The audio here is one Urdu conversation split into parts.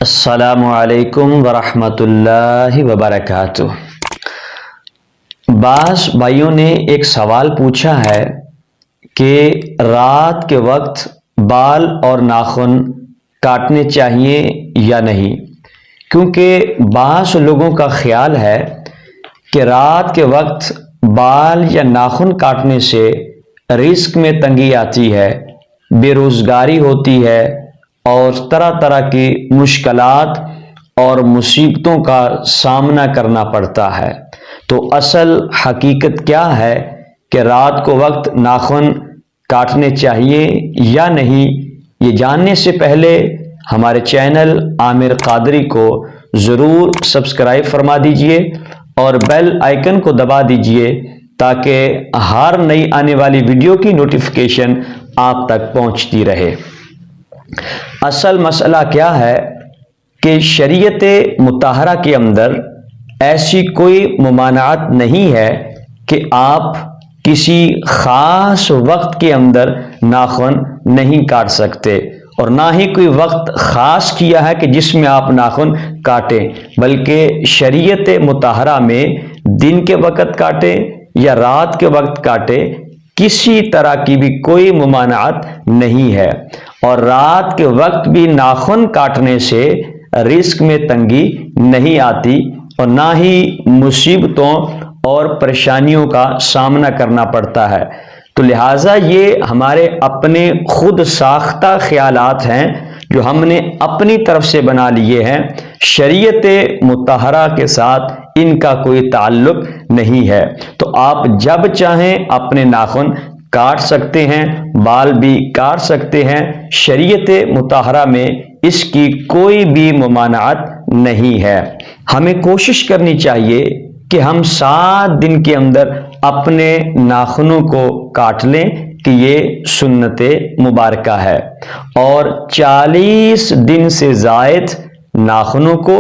السلام علیکم ورحمۃ اللہ وبرکاتہ۔ بعض بھائیوں نے ایک سوال پوچھا ہے کہ رات کے وقت بال اور ناخن کاٹنے چاہیے یا نہیں، کیونکہ بعض لوگوں کا خیال ہے کہ رات کے وقت بال یا ناخن کاٹنے سے رزق میں تنگی آتی ہے، بے روزگاری ہوتی ہے اور طرح طرح کی مشکلات اور مصیبتوں کا سامنا کرنا پڑتا ہے۔ تو اصل حقیقت کیا ہے کہ رات کو وقت ناخن کاٹنے چاہیے یا نہیں، یہ جاننے سے پہلے ہمارے چینل عامر قادری کو ضرور سبسکرائب فرما دیجئے اور بیل آئیکن کو دبا دیجئے تاکہ ہر نئی آنے والی ویڈیو کی نوٹیفیکیشن آپ تک پہنچتی رہے۔ اصل مسئلہ کیا ہے کہ شریعت مطہرہ کے اندر ایسی کوئی ممانعت نہیں ہے کہ آپ کسی خاص وقت کے اندر ناخن نہیں کاٹ سکتے، اور نہ ہی کوئی وقت خاص کیا ہے کہ جس میں آپ ناخن کاٹیں، بلکہ شریعت مطہرہ میں دن کے وقت کاٹیں یا رات کے وقت کاٹیں، کسی طرح کی بھی کوئی ممانعت نہیں ہے۔ اور رات کے وقت بھی ناخن کاٹنے سے رزق میں تنگی نہیں آتی اور نہ ہی مصیبتوں اور پریشانیوں کا سامنا کرنا پڑتا ہے۔ تو لہٰذا یہ ہمارے اپنے خود ساختہ خیالات ہیں جو ہم نے اپنی طرف سے بنا لیے ہیں، شریعت مطہرہ کے ساتھ ان کا کوئی تعلق نہیں ہے۔ تو آپ جب چاہیں اپنے ناخن کاٹ سکتے ہیں، بال بھی کاٹ سکتے ہیں، شریعت مطہرہ میں اس کی کوئی بھی ممانعت نہیں ہے۔ ہمیں کوشش کرنی چاہیے کہ ہم 7 دن کے اندر اپنے ناخنوں کو کاٹ لیں کہ یہ سنت مبارکہ ہے، اور 40 دن سے زائد ناخنوں کو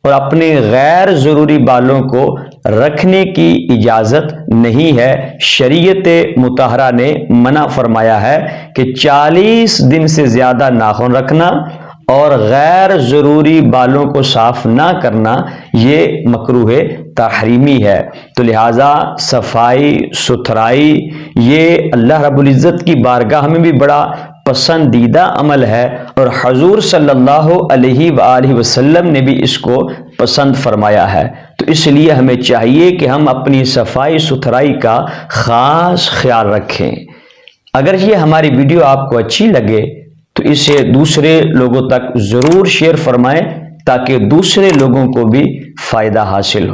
اور اپنے غیر ضروری بالوں کو رکھنے کی اجازت نہیں ہے۔ شریعت مطہرہ نے منع فرمایا ہے کہ 40 دن سے زیادہ ناخن رکھنا اور غیر ضروری بالوں کو صاف نہ کرنا یہ مکروہ تحریمی ہے۔ تو لہٰذا صفائی ستھرائی یہ اللہ رب العزت کی بارگاہ میں بھی بڑا پسندیدہ عمل ہے، اور حضور صلی اللہ علیہ وآلہ وسلم نے بھی اس کو پسند فرمایا ہے۔ تو اس لیے ہمیں چاہیے کہ ہم اپنی صفائی ستھرائی کا خاص خیال رکھیں۔ اگر یہ ہماری ویڈیو آپ کو اچھی لگے تو اسے دوسرے لوگوں تک ضرور شیئر فرمائیں تاکہ دوسرے لوگوں کو بھی فائدہ حاصل ہو۔